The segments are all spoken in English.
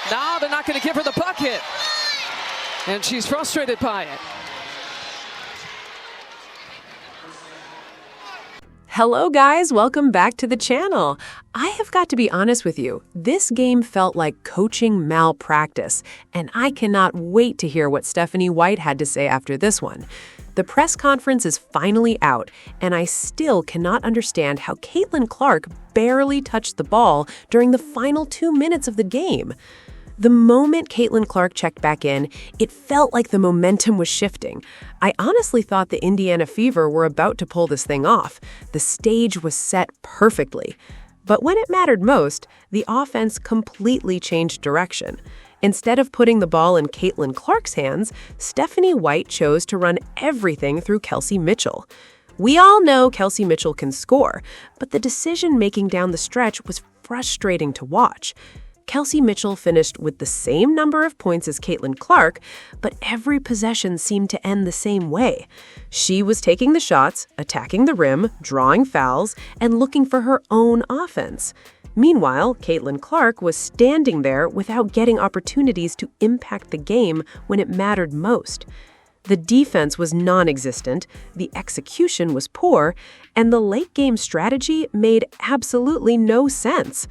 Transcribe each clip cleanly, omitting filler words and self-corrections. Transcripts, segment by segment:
Now they're not going to give her the bucket. And she's frustrated by it. Hello guys, welcome back to the channel. I have got to be honest with you, this game felt like coaching malpractice, and I cannot wait to hear what Stephanie White had to say after this one. The press conference is finally out, and I still cannot understand how Caitlin Clark barely touched the ball during the final 2 minutes of the game. The moment Caitlin Clark checked back in, it felt like the momentum was shifting. I honestly thought the Indiana Fever were about to pull this thing off. The stage was set perfectly. But when it mattered most, the offense completely changed direction. Instead of putting the ball in Caitlin Clark's hands, Stephanie White chose to run everything through Kelsey Mitchell. We all know Kelsey Mitchell can score, but the decision-making down the stretch was frustrating to watch. Kelsey Mitchell finished with the same number of points as Caitlin Clark, but every possession seemed to end the same way. She was taking the shots, attacking the rim, drawing fouls, and looking for her own offense. Meanwhile, Caitlin Clark was standing there without getting opportunities to impact the game when it mattered most. The defense was non-existent, the execution was poor, and the late-game strategy made absolutely no sense.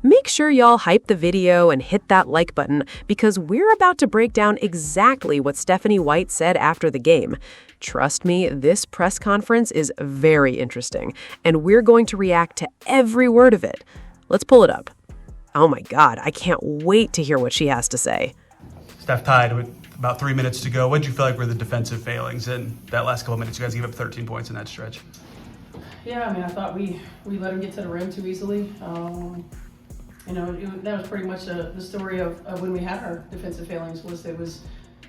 Make sure y'all hype the video and hit that like button because we're about to break down exactly what Stephanie White said after the game. Trust me, this press conference is very interesting, and we're going to react to every word of it. Let's pull it up. Oh my God, I can't wait to hear what she has to say. Steph tied with about 3 minutes to go. What did you feel like were the defensive failings in that last couple of minutes? You guys gave up 13 points in that stretch. Yeah, I mean, I thought we let them get to the rim too easily. That was pretty much the story of when we had our defensive failings. It was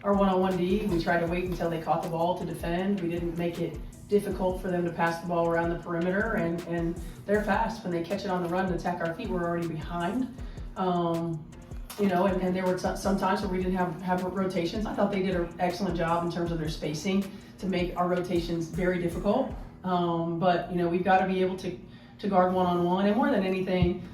our one-on-one D. We tried to wait until they caught the ball to defend. We didn't make it difficult for them to pass the ball around the perimeter, and they're fast. When they catch it on the run and attack our feet, we're already behind. And there were some times where we didn't have rotations. I thought they did an excellent job in terms of their spacing to make our rotations very difficult. But we've got to be able to guard one-on-one, and more than anything,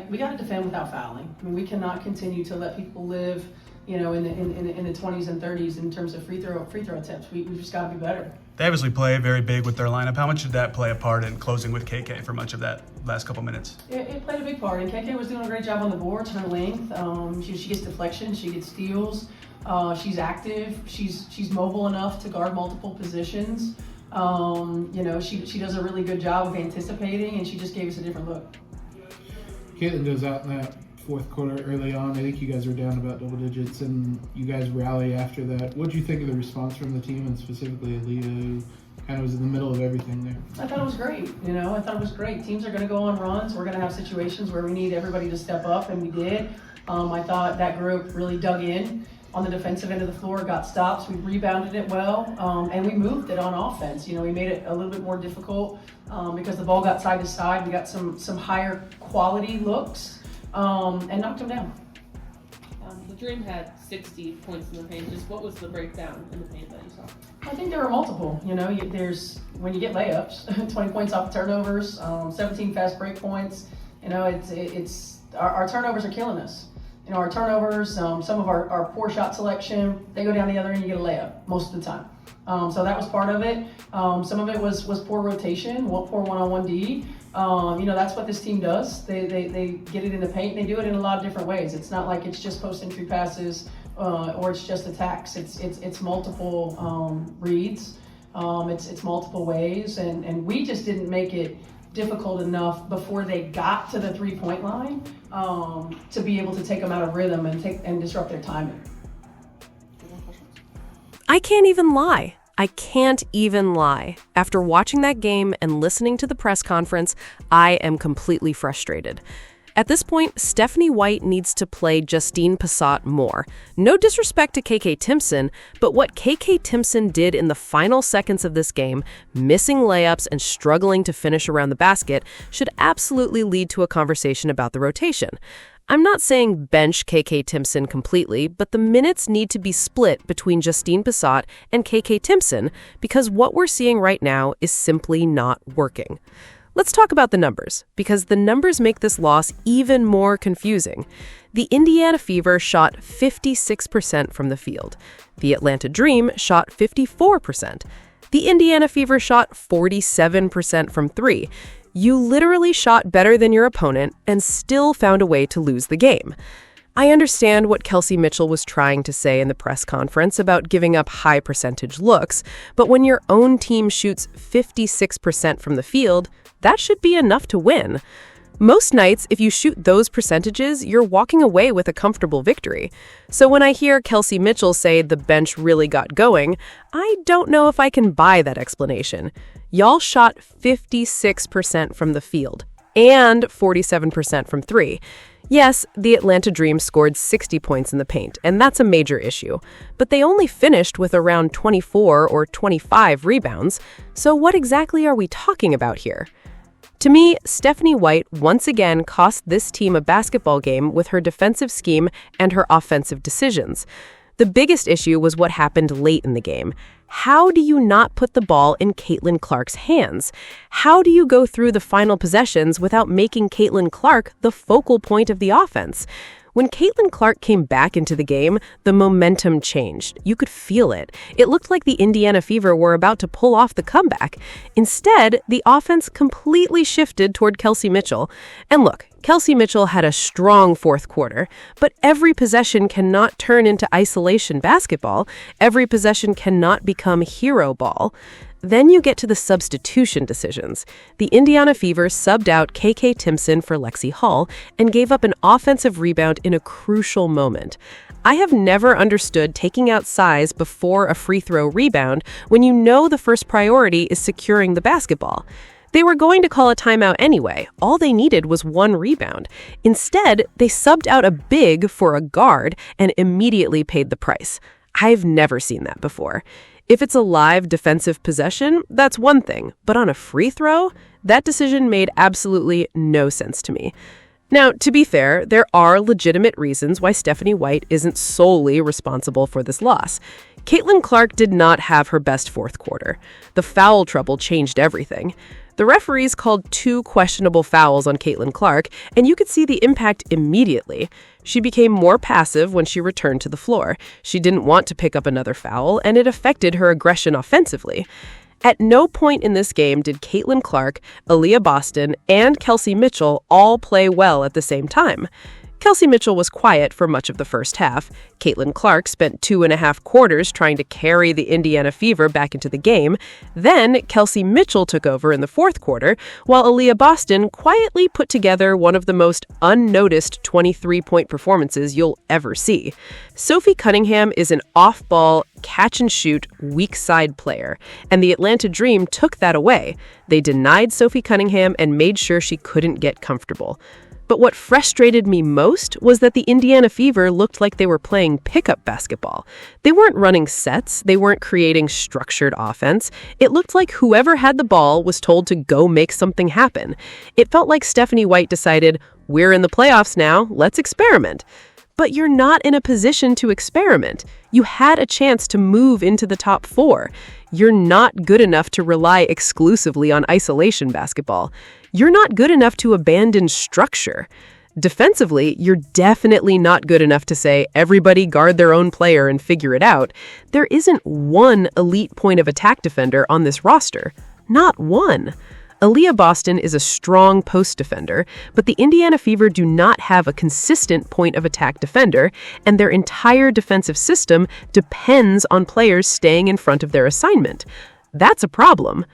we got to defend without fouling. I mean, we cannot continue to let people live, in the 20s and 30s in terms of free throw attempts. We've just got to be better. They obviously play very big with their lineup. How much did that play a part in closing with KK for much of that last couple minutes? It played a big part, and KK was doing a great job on the boards. Her length, she gets deflection, she gets steals, she's active, she's mobile enough to guard multiple positions. She does a really good job of anticipating, and she just gave us a different look. Caitlin goes out in that fourth quarter early on. I think you guys were down about double digits, and you guys rally after that. What did you think of the response from the team, and specifically Aaliyah, who kind of was in the middle of everything there? I thought it was great. I thought it was great. Teams are going to go on runs. We're going to have situations where we need everybody to step up, and we did. I thought that group really dug in on the defensive end of the floor, got stops. We rebounded it well, and we moved it on offense. We made it a little bit more difficult because the ball got side to side. We got some higher quality looks and knocked them down. The Dream had 60 points in the paint. Just what was the breakdown in the paint that you saw? I think there were multiple. There's when you get layups, 20 points off turnovers, 17 fast break points. It's our turnovers are killing us. Our turnovers, some of our poor shot selection, they go down the other end, you get a layup most of the time. So that was part of it. Some of it was poor rotation, poor one-on-one D. That's what this team does. They get it in the paint, and they do it in a lot of different ways. It's not like it's just post-entry passes or it's just attacks. It's multiple reads. It's multiple ways, and we just didn't make it difficult enough before they got to the three-point line to be able to take them out of rhythm and disrupt their timing. I can't even lie. After watching that game and listening to the press conference, I am completely frustrated. At this point, Stephanie White needs to play Justine Pissott more. No disrespect to KK Timpson, but what KK Timpson did in the final seconds of this game, missing layups and struggling to finish around the basket, should absolutely lead to a conversation about the rotation. I'm not saying bench KK Timpson completely, but the minutes need to be split between Justine Pissott and KK Timpson because what we're seeing right now is simply not working. Let's talk about the numbers, because the numbers make this loss even more confusing. The Indiana Fever shot 56% from the field. The Atlanta Dream shot 54%. The Indiana Fever shot 47% from three. You literally shot better than your opponent and still found a way to lose the game. I understand what Kelsey Mitchell was trying to say in the press conference about giving up high percentage looks, but when your own team shoots 56% from the field, that should be enough to win. Most nights, if you shoot those percentages, you're walking away with a comfortable victory. So when I hear Kelsey Mitchell say the bench really got going, I don't know if I can buy that explanation. Y'all shot 56% from the field and 47% from three. Yes, the Atlanta Dream scored 60 points in the paint, and that's a major issue. But they only finished with around 24 or 25 rebounds, so what exactly are we talking about here? To me, Stephanie White once again cost this team a basketball game with her defensive scheme and her offensive decisions. The biggest issue was what happened late in the game. How do you not put the ball in Caitlin Clark's hands? How do you go through the final possessions without making Caitlin Clark the focal point of the offense? When Caitlin Clark came back into the game, the momentum changed. You could feel it. It looked like the Indiana Fever were about to pull off the comeback. Instead, the offense completely shifted toward Kelsey Mitchell. And look, Kelsey Mitchell had a strong fourth quarter, but every possession cannot turn into isolation basketball. Every possession cannot become hero ball. Then you get to the substitution decisions. The Indiana Fever subbed out KK Timpson for Lexi Hall and gave up an offensive rebound in a crucial moment. I have never understood taking out size before a free throw rebound when you know the first priority is securing the basketball. They were going to call a timeout anyway. All they needed was one rebound. Instead, they subbed out a big for a guard and immediately paid the price. I've never seen that before. If it's a live defensive possession, that's one thing, but on a free throw, that decision made absolutely no sense to me. Now, to be fair, there are legitimate reasons why Stephanie White isn't solely responsible for this loss. Caitlin Clark did not have her best fourth quarter. The foul trouble changed everything. The referees called 2 questionable fouls on Caitlin Clark, and you could see the impact immediately. She became more passive when she returned to the floor. She didn't want to pick up another foul, and it affected her aggression offensively. At no point in this game did Caitlin Clark, Aaliyah Boston, and Kelsey Mitchell all play well at the same time. Kelsey Mitchell was quiet for much of the first half. Caitlin Clark spent 2.5 quarters trying to carry the Indiana Fever back into the game. Then Kelsey Mitchell took over in the fourth quarter, while Aaliyah Boston quietly put together one of the most unnoticed 23-point performances you'll ever see. Sophie Cunningham is an off-ball, catch-and-shoot, weak-side player, and the Atlanta Dream took that away. They denied Sophie Cunningham and made sure she couldn't get comfortable. But what frustrated me most was that the Indiana Fever looked like they were playing pickup basketball. They weren't running sets. They weren't creating structured offense. It looked like whoever had the ball was told to go make something happen. It felt like Stephanie White decided, we're in the playoffs now, let's experiment. But you're not in a position to experiment. You had a chance to move into the top 4. You're not good enough to rely exclusively on isolation basketball. You're not good enough to abandon structure. Defensively, you're definitely not good enough to say, everybody guard their own player and figure it out. There isn't one elite point of attack defender on this roster. Not one. Aaliyah Boston is a strong post defender, but the Indiana Fever do not have a consistent point of attack defender, and their entire defensive system depends on players staying in front of their assignment. That's a problem.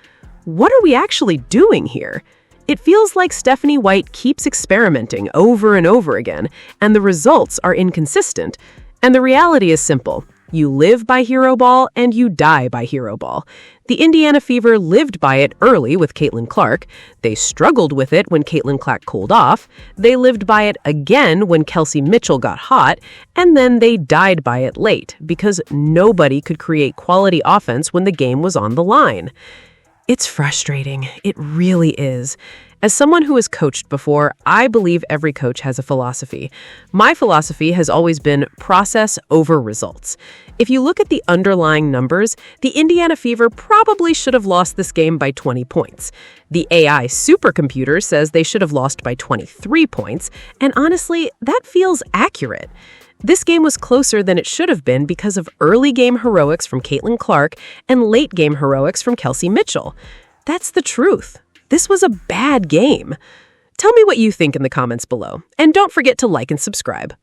What are we actually doing here? It feels like Stephanie White keeps experimenting over and over again, and the results are inconsistent. And the reality is simple. You live by hero ball and you die by hero ball. The Indiana Fever lived by it early with Caitlin Clark. They struggled with it when Caitlin Clark cooled off. They lived by it again when Kelsey Mitchell got hot. And then they died by it late because nobody could create quality offense when the game was on the line. It's frustrating. It really is. As someone who has coached before, I believe every coach has a philosophy. My philosophy has always been process over results. If you look at the underlying numbers, the Indiana Fever probably should have lost this game by 20 points. The AI supercomputer says they should have lost by 23 points, and honestly, that feels accurate. This game was closer than it should have been because of early game heroics from Caitlin Clark and late game heroics from Kelsey Mitchell. That's the truth. This was a bad game. Tell me what you think in the comments below, and don't forget to like and subscribe.